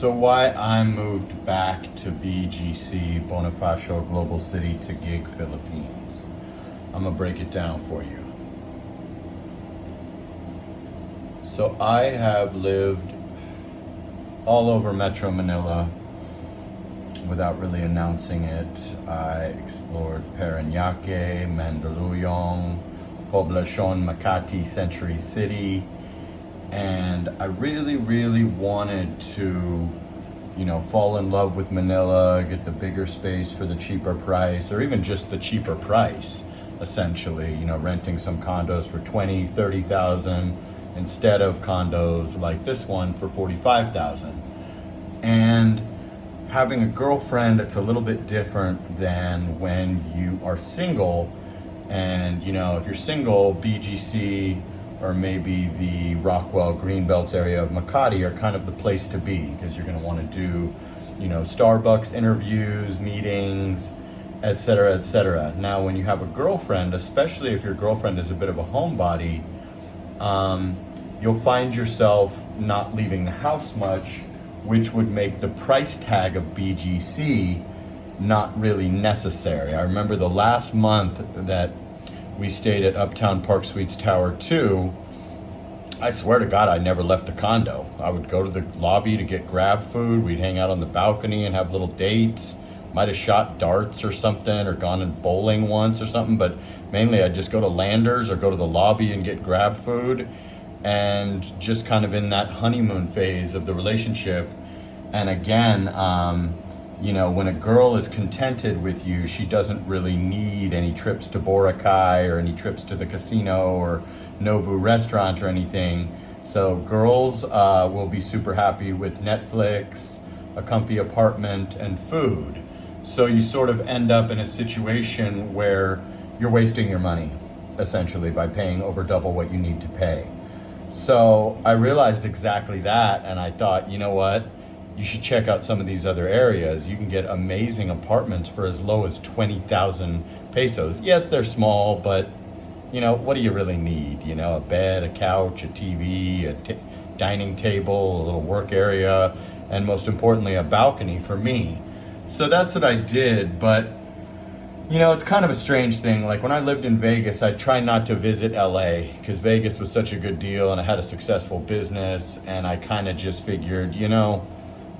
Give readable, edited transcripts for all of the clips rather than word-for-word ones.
So why I moved back to BGC, Bonifacio Global City, to gig Philippines. I'm gonna break it down for you. So I have lived all over Metro Manila without really announcing it. I explored Parañaque, Mandaluyong, Poblacion, Makati, Century City, and I really wanted to, fall in love with Manila, get the bigger space for the cheaper price, or even just the cheaper price, essentially, renting some condos for 20, 30,000 instead of condos like this one for 45,000. And having a girlfriend, it's a little bit different than when you are single. And, if you're single, BGC or maybe the Rockwell Greenbelts area of Makati are kind of the place to be, because you're going to want to do, Starbucks interviews, meetings, etc., etc. Now, when you have a girlfriend, especially if your girlfriend is a bit of a homebody, you'll find yourself not leaving the house much, which would make the price tag of BGC not really necessary. I remember the last month that we stayed at Uptown Park Suites Tower 2, I swear to God, I never left the condo. I would go to the lobby to get grab food. We'd hang out on the balcony and have little dates. Might have shot darts or something, or gone and bowling once or something, but mainly I'd just go to Landers or go to the lobby and get grab food, and just kind of in that honeymoon phase of the relationship. And again, when a girl is contented with you, she doesn't really need any trips to Boracay or any trips to the casino or Nobu restaurant or anything. So girls will be super happy with Netflix, a comfy apartment, and food. So you sort of end up in a situation where you're wasting your money, essentially, by paying over double what you need to pay. So I realized exactly that, and I thought, you know what? You should check out some of these other areas. You can get amazing apartments for as low as 20,000 pesos. Yes, they're small, but what do you really need? A bed, a couch, a TV, dining table, a little work area, and most importantly, a balcony for me. So that's what I did. But it's kind of a strange thing. Like when I lived in Vegas, I tried not to visit LA because Vegas was such a good deal and I had a successful business, and I kind of just figured,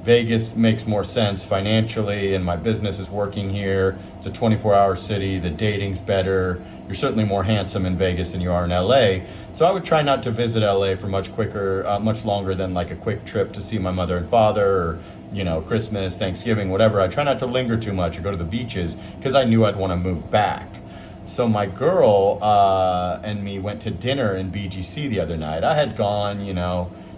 Vegas makes more sense financially, and my business is working here. It's a 24-hour city. The dating's better. You're certainly more handsome in Vegas than you are in LA. So I would try not to visit LA for much longer than like a quick trip to see my mother and father, or Christmas, Thanksgiving, whatever. I try not to linger too much or go to the beaches because I knew I'd want to move back. So my girl and me went to dinner in BGC the other night. I had gone,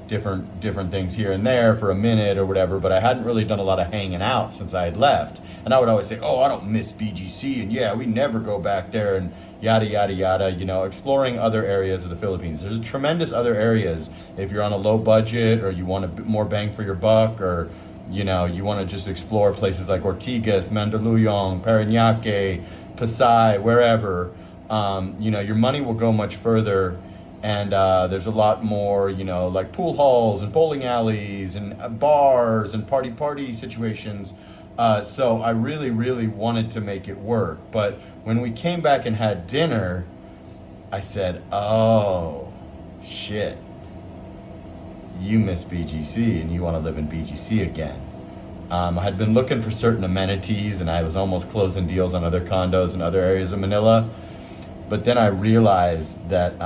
different things here and there for a minute or whatever, but I hadn't really done a lot of hanging out since I had left. And I would always say, oh, I don't miss BGC, and yeah, we never go back there, and yada yada yada, exploring other areas of the Philippines. There's tremendous other areas if you're on a low budget, or you want more bang for your buck, or you want to just explore places like Ortigas, Mandaluyong, Parañaque, Pasay, wherever. Your money will go much further. And there's a lot more, like pool halls and bowling alleys and bars and party situations. So I really wanted to make it work. But when we came back and had dinner, I said, oh, shit. You miss BGC and you want to live in BGC again. I had been looking for certain amenities, and I was almost closing deals on other condos in other areas of Manila. But then I realized that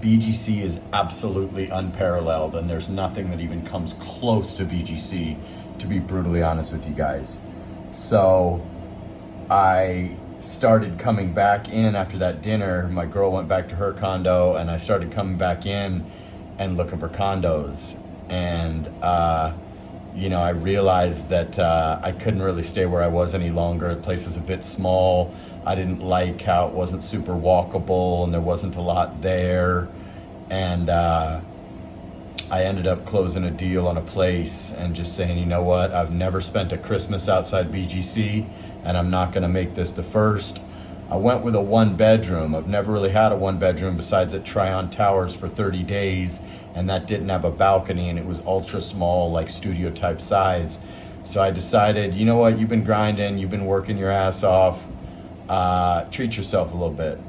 BGC is absolutely unparalleled, and there's nothing that even comes close to BGC, to be brutally honest with you guys. So I started coming back in after that dinner. My girl went back to her condo, and I started coming back in and looking for condos. And I realized that I couldn't really stay where I was any longer. The place was a bit small. I didn't like how it wasn't super walkable and there wasn't a lot there. And I ended up closing a deal on a place and just saying, you know what, I've never spent a Christmas outside BGC, and I'm not going to make this the first. I went with a 1-bedroom. I've never really had a 1-bedroom besides at Tryon Towers for 30 days. and that didn't have a balcony, and it was ultra small, like studio type size. So I decided, you know what, you've been grinding, you've been working your ass off, treat yourself a little bit.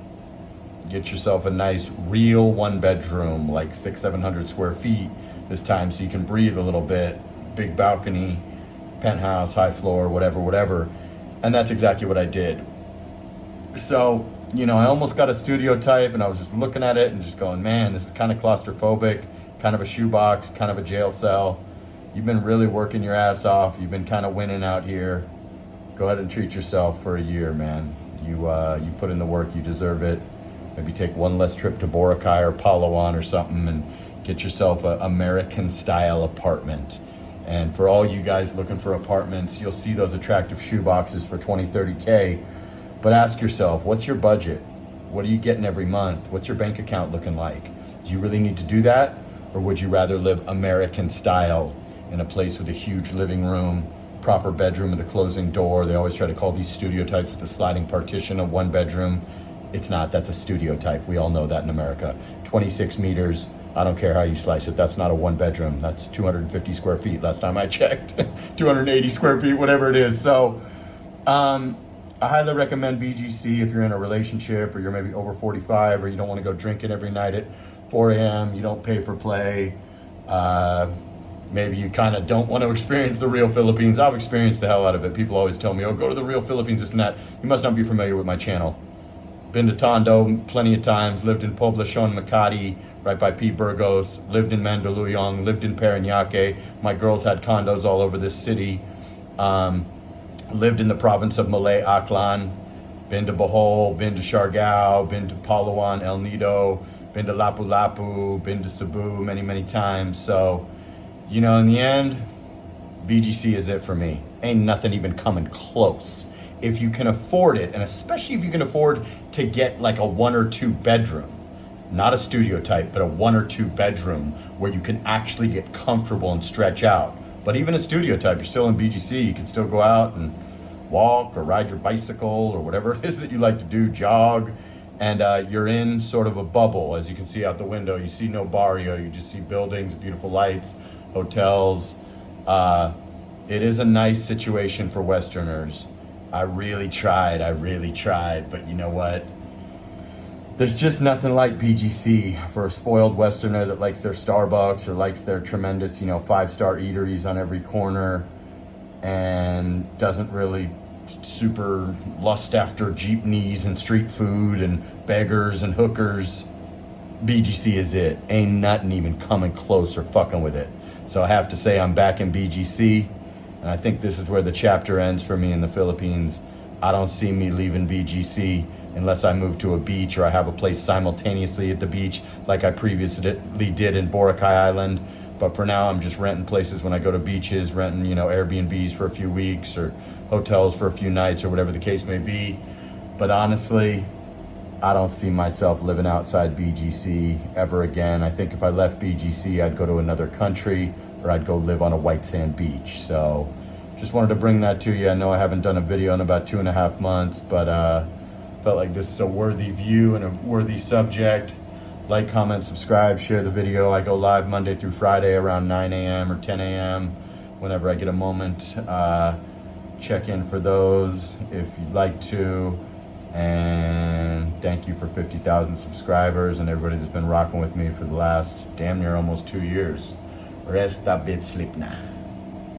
Get yourself a nice real 1-bedroom, like 600-700 square feet this time, so you can breathe a little bit. Big balcony, penthouse, high floor, whatever. And that's exactly what I did. So, you know, I almost got a studio type, and I was just looking at it and just going, man, this is kind of claustrophobic, kind of a shoebox, kind of a jail cell. You've been really working your ass off. You've been kind of winning out here. Go ahead and treat yourself for a year, man. You put in the work, you deserve it. Maybe take one less trip to Boracay or Palawan or something and get yourself an American style apartment. And for all you guys looking for apartments, you'll see those attractive shoeboxes for 20, 30K. But ask yourself, what's your budget? What are you getting every month? What's your bank account looking like? Do you really need to do that? Or would you rather live American style in a place with a huge living room, proper bedroom with a closing door? They always try to call these studio types with a sliding partition a 1-bedroom. It's not, that's a studio type. We all know that in America. 26 meters, I don't care how you slice it. That's not a 1-bedroom. That's 250 square feet last time I checked. 280 square feet, whatever it is. So I highly recommend BGC if you're in a relationship, or you're maybe over 45, or you don't want to go drinking every night at 4 a.m. You don't pay for play. Maybe you kind of don't want to experience the real Philippines. I've experienced the hell out of it. People always tell me, oh, go to the real Philippines, this and that. You must not be familiar with my channel. Been to Tondo plenty of times, lived in Poblacion, Makati, right by P. Burgos, lived in Mandaluyong, lived in Parañaque. My girls had condos all over this city. Lived in the province of Malay, Aklan. Been to Bohol, been to Siargao, been to Palawan, El Nido, been to Lapu-Lapu, been to Cebu many times. So, you know, in the end, BGC is it for me. Ain't nothing even coming close. If you can afford it, and especially if you can afford to get like a 1 or 2 bedroom, not a studio type, but a 1 or 2 bedroom where you can actually get comfortable and stretch out. But even a studio type, you're still in BGC, you can still go out and walk or ride your bicycle or whatever it is that you like to do, jog, and you're in sort of a bubble. As you can see out the window, you see no barrio, you just see buildings, beautiful lights, hotels. It is a nice situation for Westerners. I really tried, but you know what? There's just nothing like BGC for a spoiled Westerner that likes their Starbucks or likes their tremendous, 5-star eateries on every corner, and doesn't really super lust after jeepneys and street food and beggars and hookers. BGC is it. Ain't nothing even coming close or fucking with it. So I have to say I'm back in BGC, and I think this is where the chapter ends for me in the Philippines. I don't see me leaving BGC unless I move to a beach or I have a place simultaneously at the beach like I previously did in Boracay Island. But for now, I'm just renting places when I go to beaches, renting, Airbnbs for a few weeks or hotels for a few nights or whatever the case may be. But honestly, I don't see myself living outside BGC ever again. I think if I left BGC, I'd go to another country or I'd go live on a white sand beach. So just wanted to bring that to you. I know I haven't done a video in about 2.5 months, but felt like this is a worthy view and a worthy subject. Like, comment, subscribe, share the video. I go live Monday through Friday around 9 a.m. or 10 a.m. whenever I get a moment. Check in for those if you'd like to. And thank you for 50,000 subscribers and everybody that's been rocking with me for the last damn near almost 2 years. Rest a bit, sleep now.